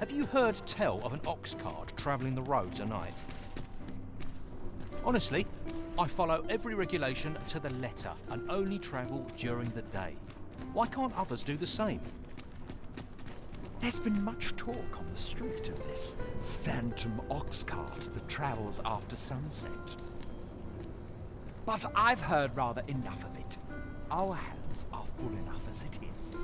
Have you heard tell of an ox cart travelling the roads at night? Honestly, I follow every regulation to the letter and only travel during the day. Why can't others do the same? There's been much talk on the street of this phantom ox cart that travels after sunset. But I've heard rather enough of it. Our hands are full enough as it is.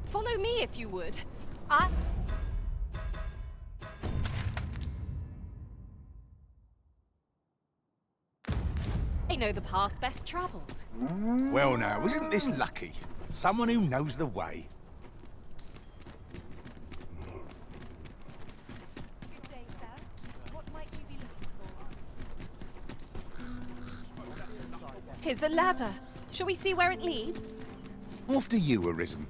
Follow me if you would. I know the path best travelled. Well now, isn't this lucky? Someone who knows the way. Good day, sir. What might you be looking for? 'Tis a ladder. Shall we see where it leads? After you, Arisen.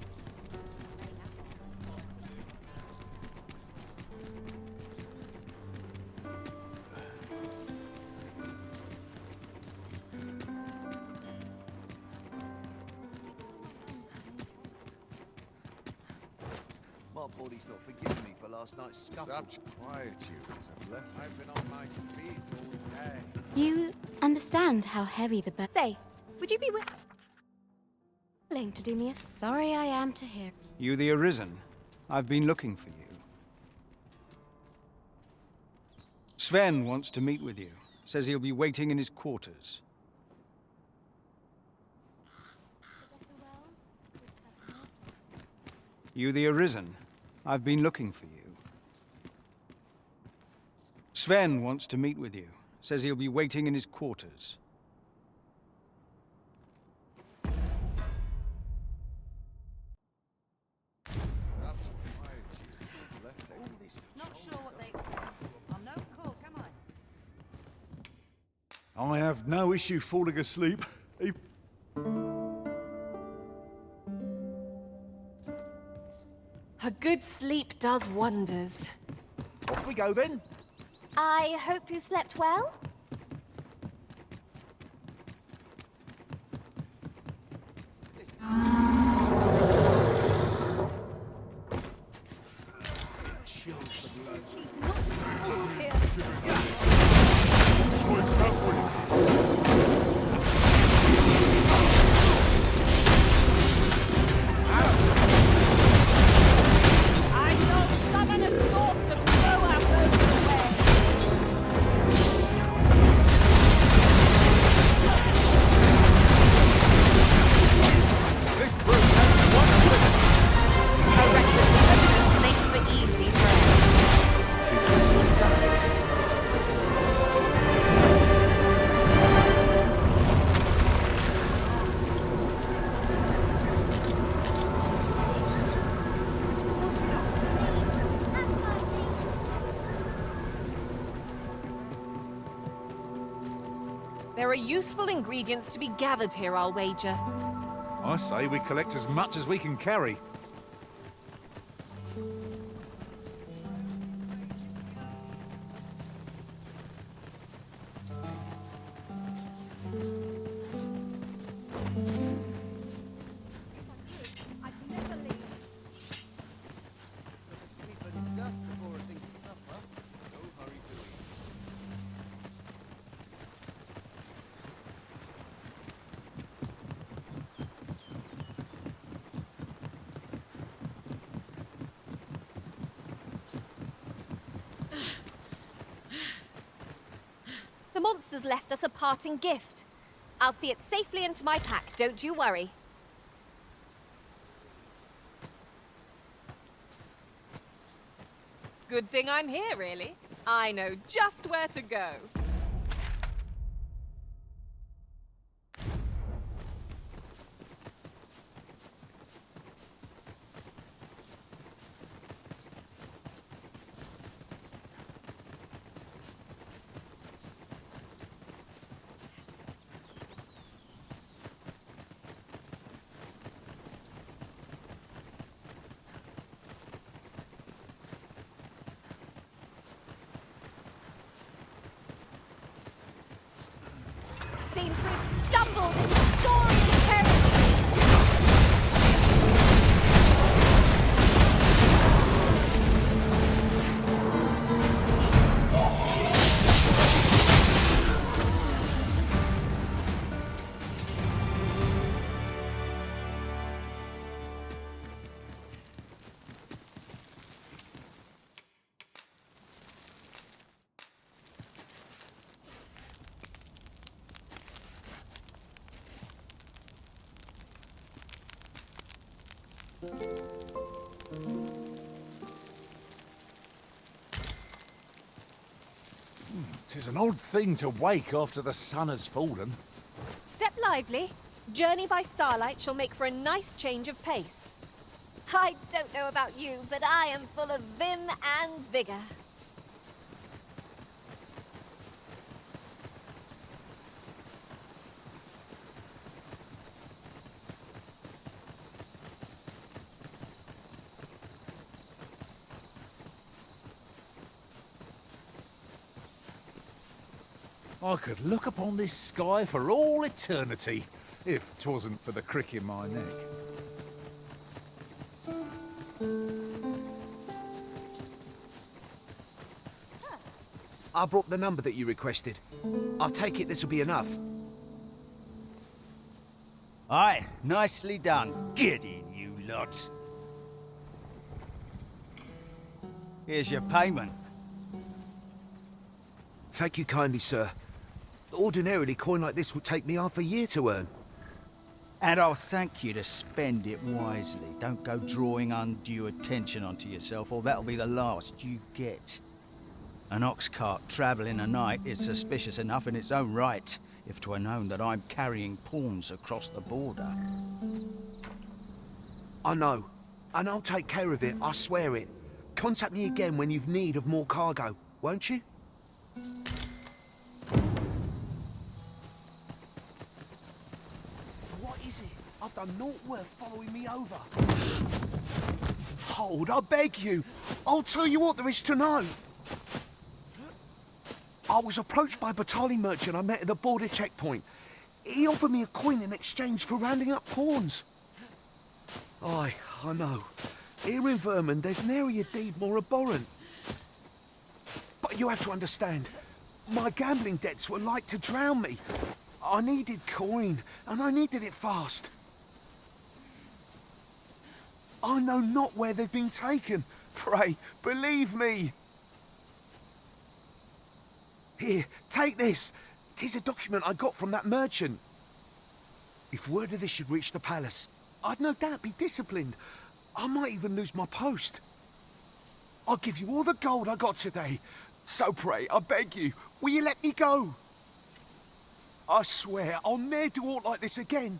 My body's not forgiving me for last night's scuffle. Such quietude is a blessing. I've been on my feet all day. You understand how heavy the burden. Say, would you be willing to do me a... Sorry I am to hear. You the Arisen? I've been looking for you. Sven wants to meet with you. Says he'll be waiting in his quarters. You the Arisen? I've been looking for you. Sven wants to meet with you. Says he'll be waiting in his quarters. Not sure what they expect. I'm no cook, am I? I have no issue falling asleep. A good sleep does wonders. Off we go then. I hope you slept well? I shall summon a storm to blow our boats away. This brute has one foot. A reckless element makes for easy prey. There are useful ingredients to be gathered here, I'll wager. I say we collect as much as we can carry. I'd never leave. Better sleep and dust before I think of supper. No hurry to eat. The monsters left us a parting gift. I'll see it safely into my pack, don't you worry. Good thing I'm here, really. I know just where to go. Tis an odd thing to wake after the sun has fallen. Step lively. Journey by starlight shall make for a nice change of pace. I don't know about you, but I am full of vim and vigour. I could look upon this sky for all eternity, if 'twasn't for the crick in my neck. I brought the number that you requested. I take it this will be enough. Aye, nicely done. Get in, you lot. Here's your payment. Thank you kindly, sir. Ordinarily, coin like this would take me half a year to earn. And I'll thank you to spend it wisely. Don't go drawing undue attention onto yourself, or that'll be the last you get. An ox cart travelling a night is suspicious enough in its own right, if 'twere known that I'm carrying pawns across the border. I know, and I'll take care of it, I swear it. Contact me again when you've need of more cargo, won't you? What is it? I've done naught worth following me over. Hold, I beg you. I'll tell you what there is to know. I was approached by a battalion merchant I met at the border checkpoint. He offered me a coin in exchange for rounding up pawns. Aye, I know. Here in Vermont, there's nary a deed more abhorrent. But you have to understand, my gambling debts were like to drown me. I needed coin, and I needed it fast. I know not where they've been taken. Pray, believe me. Here, take this. 'Tis a document I got from that merchant. If word of this should reach the palace, I'd no doubt be disciplined. I might even lose my post. I'll give you all the gold I got today. So pray, I beg you, will you let me go? I swear I'll ne'er do aught like this again.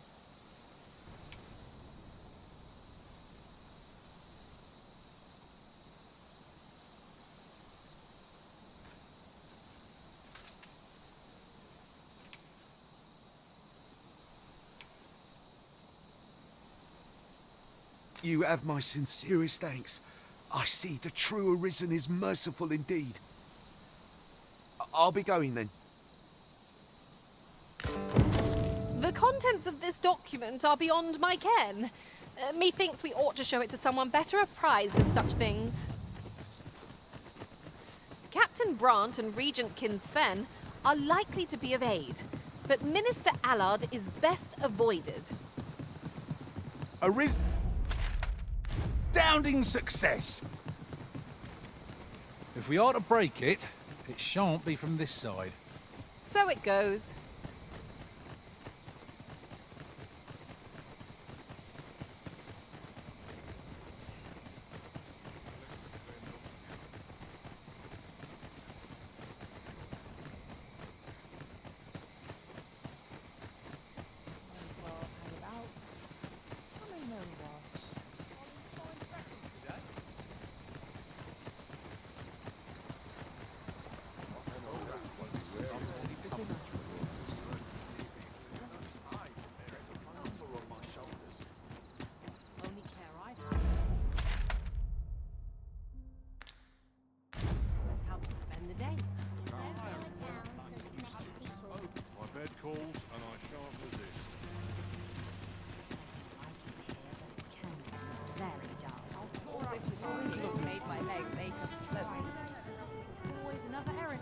You have my sincerest thanks. I see the true Arisen is merciful indeed. I'll be going then. The contents of this document are beyond my ken. Methinks we ought to show it to someone better apprised of such things. Captain Brandt and Regent Kin Sven are likely to be of aid, but Minister Allard is best avoided. Arisen. Astounding success. If we are to break it, it shan't be from this side. So it goes.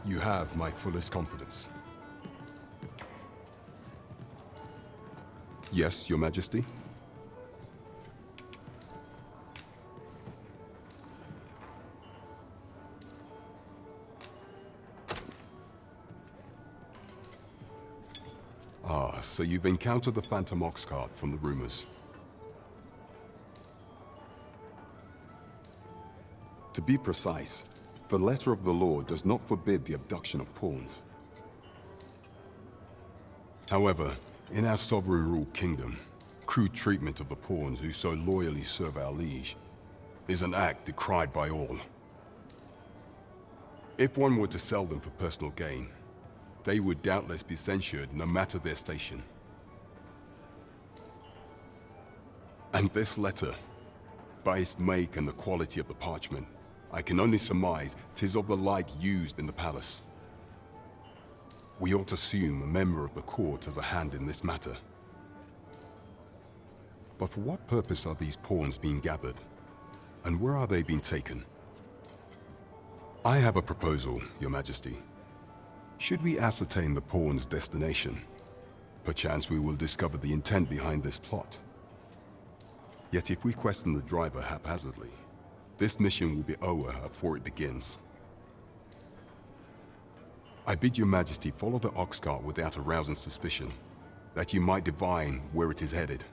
You have my fullest confidence. Yes, Your Majesty? Ah, so you've encountered the Phantom Ox cart from the rumors. To be precise, the letter of the law does not forbid the abduction of pawns. However, in our sovereign-ruled kingdom, crude treatment of the pawns who so loyally serve our liege is an act decried by all. If one were to sell them for personal gain, they would doubtless be censured no matter their station. And this letter, by its make and the quality of the parchment, I can only surmise 'tis of the like used in the palace. We ought to assume a member of the court has a hand in this matter. But for what purpose are these pawns being gathered? And where are they being taken? I have a proposal, Your Majesty. Should we ascertain the pawn's destination, perchance we will discover the intent behind this plot. Yet if we question the driver haphazardly, this mission will be over before it begins. I bid Your Majesty follow the ox cart without arousing suspicion, that you might divine where it is headed.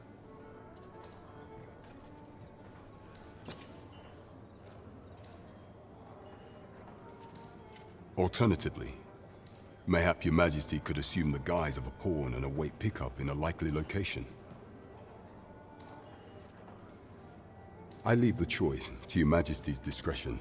Alternatively, mayhap Your Majesty could assume the guise of a pawn and await pickup in a likely location. I leave the choice to Your Majesty's discretion.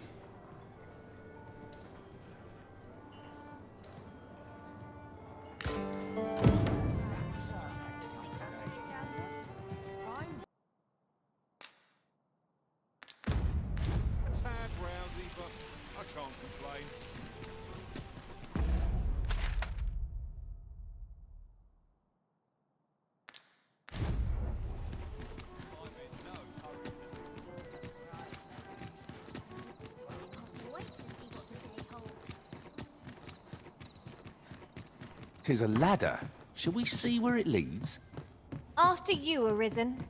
Tis a ladder. Shall we see where it leads? After you, Arisen.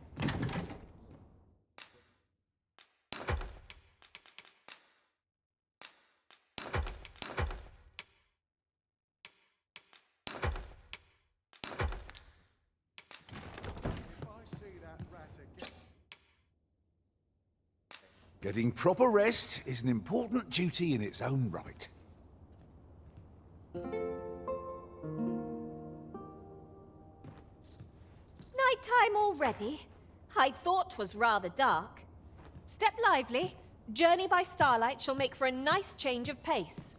Getting proper rest is an important duty in its own right. Nighttime already? I thought 'twas rather dark. Step lively. Journey by starlight shall make for a nice change of pace.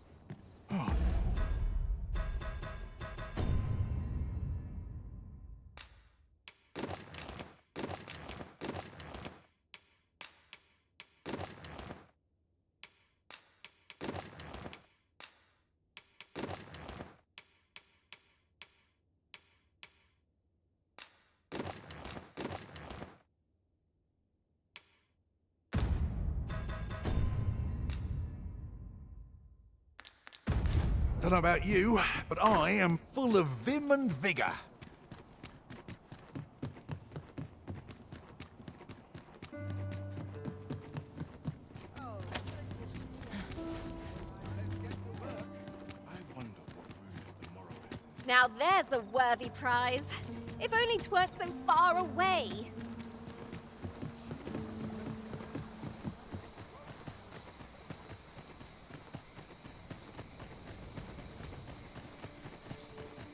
Don't know about you, but I am full of vim and vigour. Now there's a worthy prize. If only 'tweren't so far away.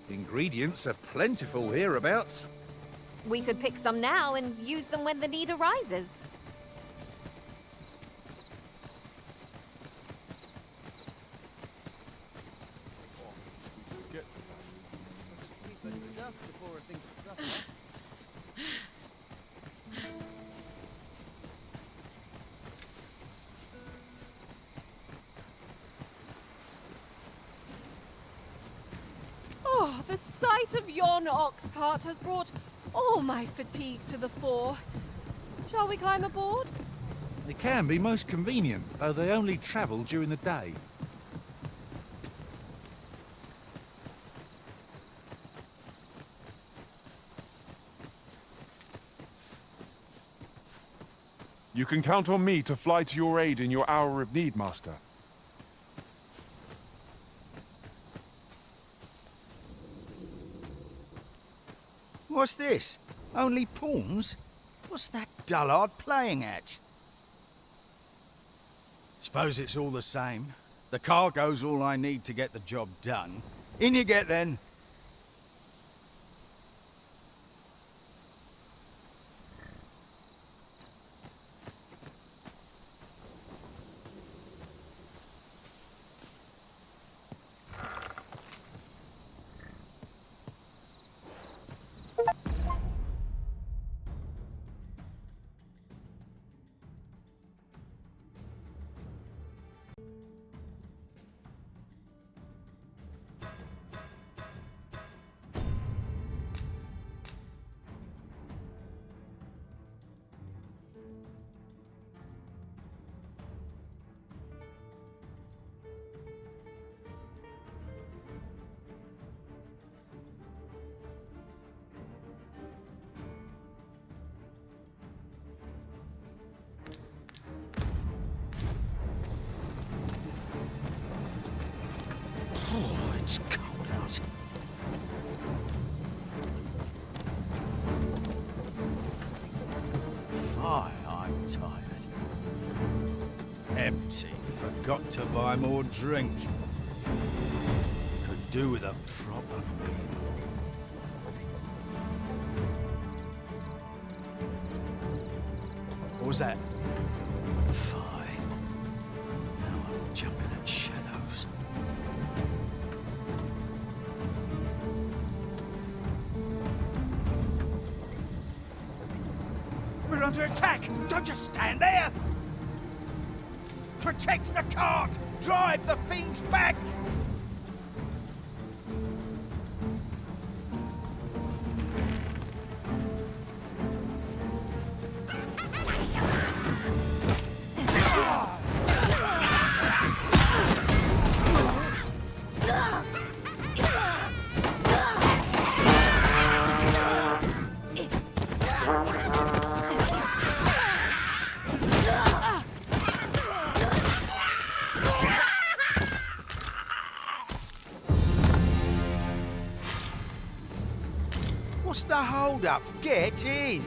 Ingredients are plentiful hereabouts. We could pick some now and use them when the need arises. Oh, the sight of yon ox cart has brought all my fatigue to the fore. Shall we climb aboard? They can be most convenient, though they only travel during the day. You can count on me to fly to your aid in your hour of need, Master. What's this? Only pawns? What's that dullard playing at? Suppose it's all the same. The cargo's all I need to get the job done. In you get, then. Oh, it's cold out. Fie, I'm tired. Empty. Forgot to buy more drink. Could do with a proper meal. What was that? Fie. Now I'm jumping at shadows. We're under attack! Don't just stand there! Protect the cart! Drive the fiends back! What's the hold up? Get in!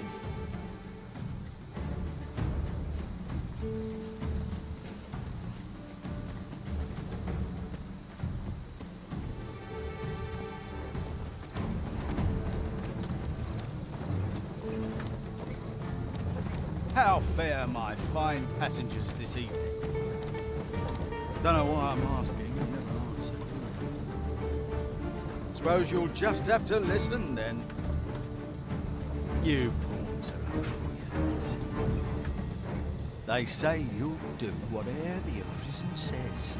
How fare my fine passengers this evening? Don't know why I'm asking, you never answer. Suppose you'll just have to listen then. You pawns are a queer lot. They say you'll do whatever the Arisen says.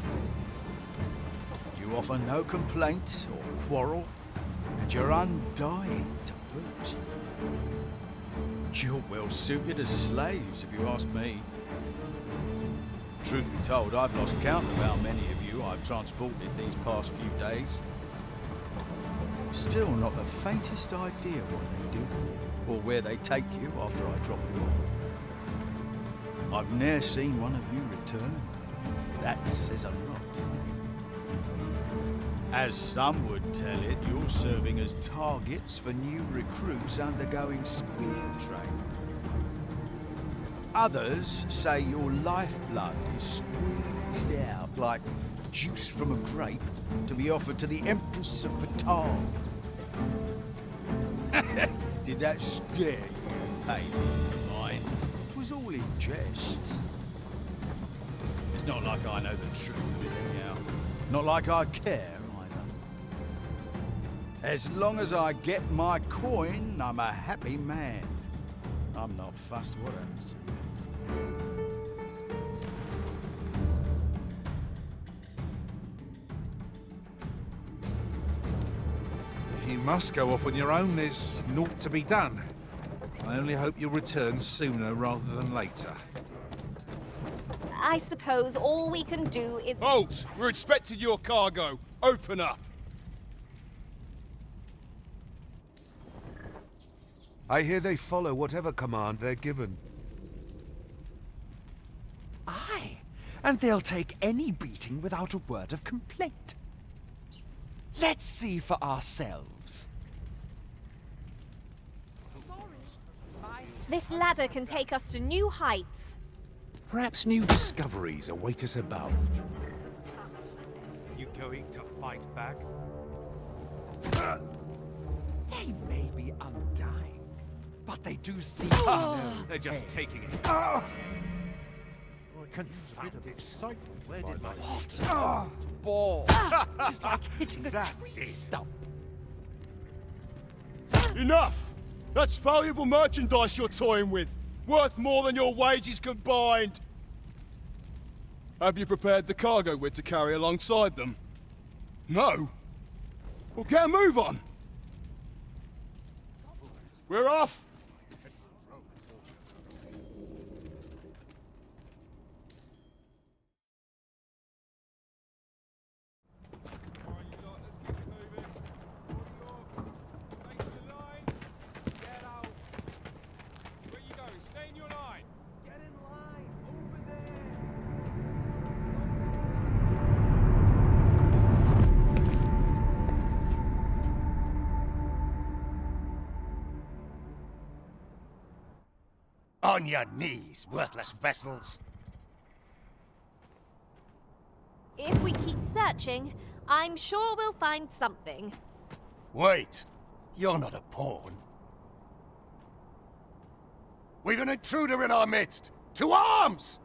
You offer no complaint or quarrel, and you're undying to boot. You're well suited as slaves, if you ask me. Truth be told, I've lost count of how many of you I've transported these past few days. Still not the faintest idea what they do with you, or where they take you after I drop you off. I've ne'er seen one of you return. That says a lot. As some would tell it, you're serving as targets for new recruits undergoing spear training. Others say your lifeblood is squeezed out like juice from a grape to be offered to the Empress of Batal. Did that scare you, hey, mine? It was all in jest. It's not like I know the truth of it anyhow. Not like I care either. As long as I get my coin, I'm a happy man. I'm not fussed what happens to you. If you must go off on your own, there's naught to be done. I only hope you'll return sooner rather than later. I suppose all we can do is... Halt! We're expecting your cargo. Open up. I hear they follow whatever command they're given. Aye, and they'll take any beating without a word of complaint. Let's see for ourselves. This ladder can take us to new heights. Perhaps new discoveries await us above. You going to fight back? They may be undying, but they do seem They're just taking it. Confounded excitement. Where did my ball. Just like hitting a That's tree it. stump. Enough! That's valuable merchandise you're toying with. Worth more than your wages combined. Have you prepared the cargo we're to carry alongside them? No? Well, get a move on. We're off. On your knees, worthless vessels. If we keep searching, I'm sure we'll find something. Wait, you're not a pawn. We've an intruder in our midst. To arms!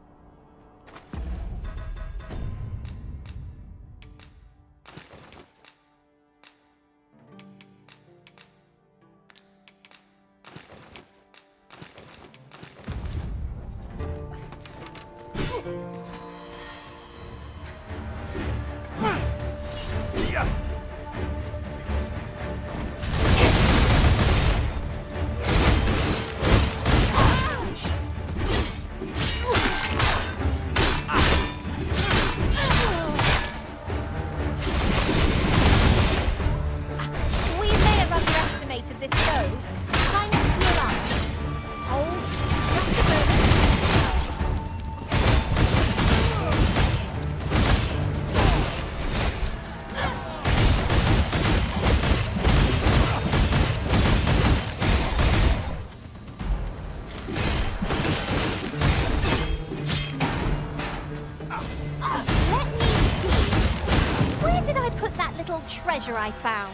Treasure I found.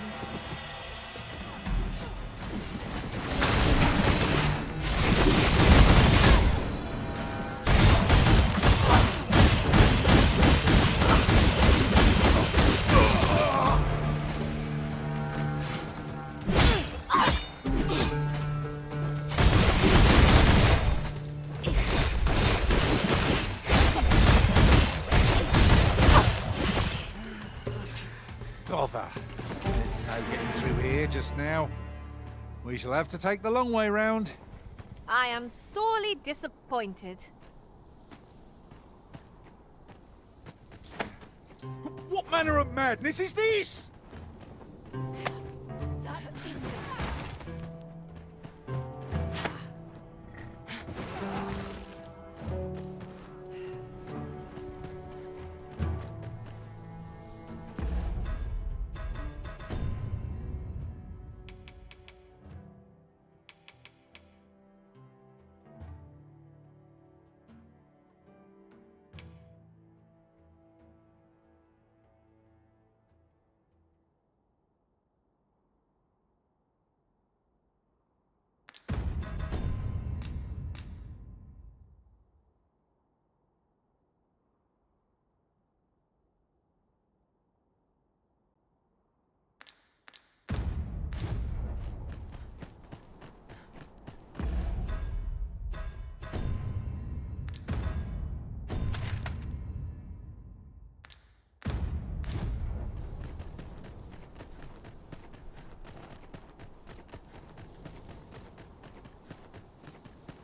Bother. There's no getting through here just now. We shall have to take the long way round. I am sorely disappointed. What manner of madness is this?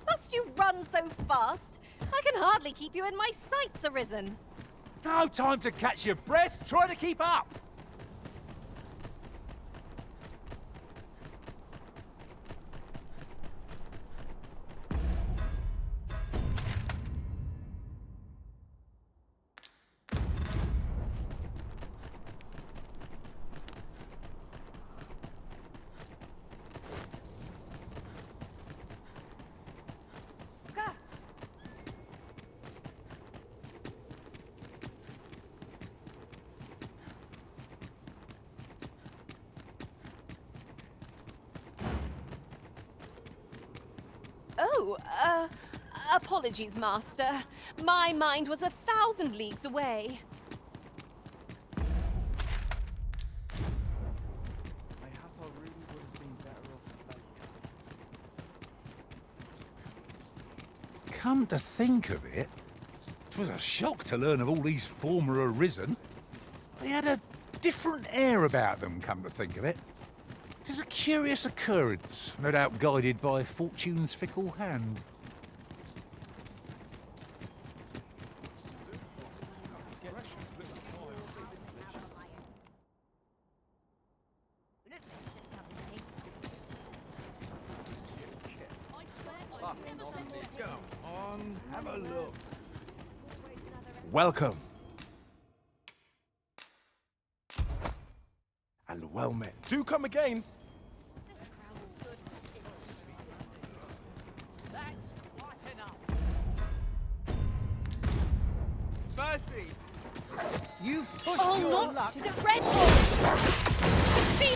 Must you run so fast? I can hardly keep you in my sights, Arisen. No time to catch your breath. Try to keep up. Oh, apologies, Master. My mind was 1,000 leagues away. Come to think of it, 'twas a shock to learn of all these former Arisen. They had a different air about them, come to think of it. 'Tis a curious occurrence, no doubt guided by fortune's fickle hand. Have a look. Welcome. And well met. Do come again. Mercy! You pushed Oh, your not luck. to the Red Bull! See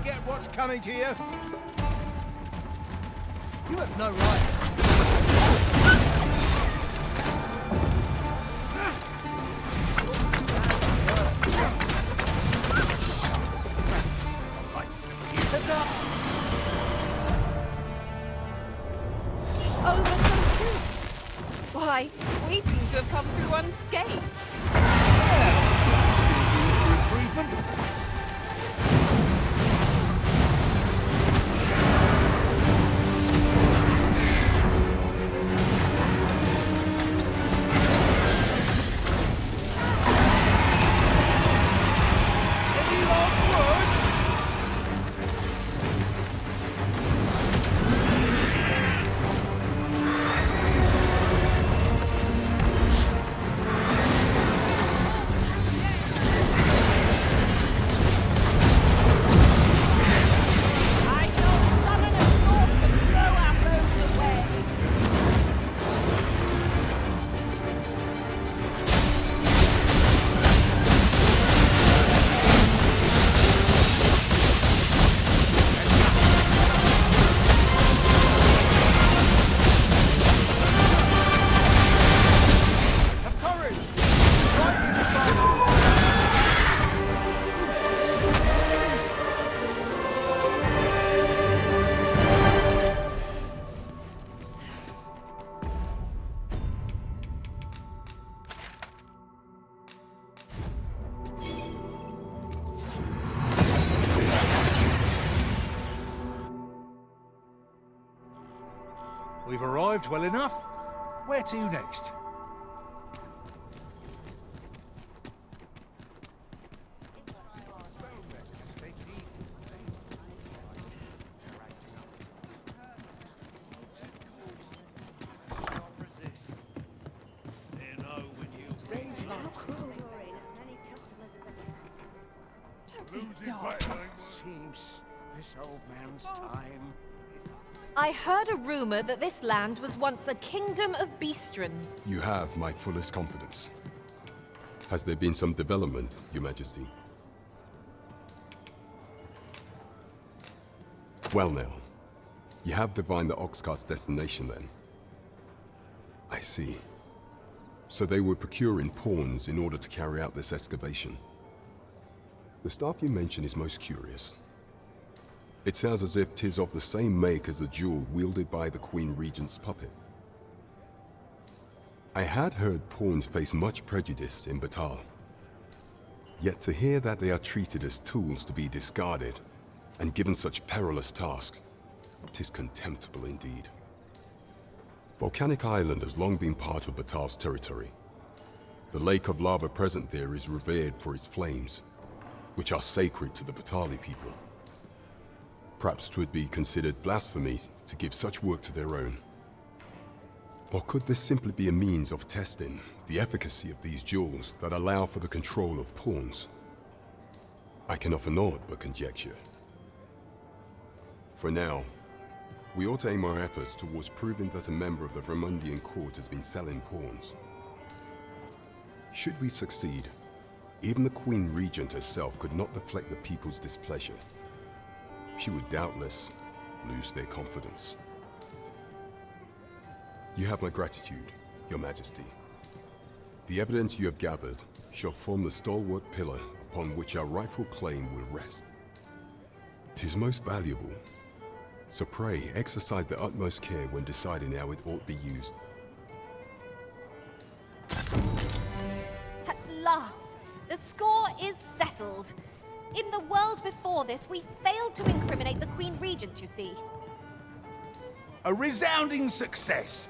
Get what's coming to you. You have no right. Over so soon. Why, we seem to have come through unscathed. We've arrived well enough. Where to next? Seems this old man's time. I heard a rumor that this land was once a kingdom of beastrons. You have my fullest confidence. Has there been some development, Your Majesty? Well now, you have divined the Oxcart's destination then. I see. So they were procuring pawns in order to carry out this excavation. The staff you mention is most curious. It sounds as if 'tis of the same make as the jewel wielded by the Queen Regent's puppet. I had heard pawns face much prejudice in Batal. Yet to hear that they are treated as tools to be discarded and given such perilous tasks, 'tis contemptible indeed. Volcanic Island has long been part of Batal's territory. The lake of lava present there is revered for its flames, which are sacred to the Batali people. Perhaps 'twould be considered blasphemy to give such work to their own. Or could this simply be a means of testing the efficacy of these jewels that allow for the control of pawns? I can offer naught but conjecture. For now, we ought to aim our efforts towards proving that a member of the Vermundian court has been selling pawns. Should we succeed, Even the Queen Regent herself could not deflect the people's displeasure. She would doubtless lose their confidence. You have my gratitude, Your Majesty. The evidence you have gathered shall form the stalwart pillar upon which our rightful claim will rest. 'Tis most valuable, so pray exercise the utmost care when deciding how it ought be used. At last, the score is settled. In the world before this, we failed to incriminate the Queen Regent, you see. A resounding success.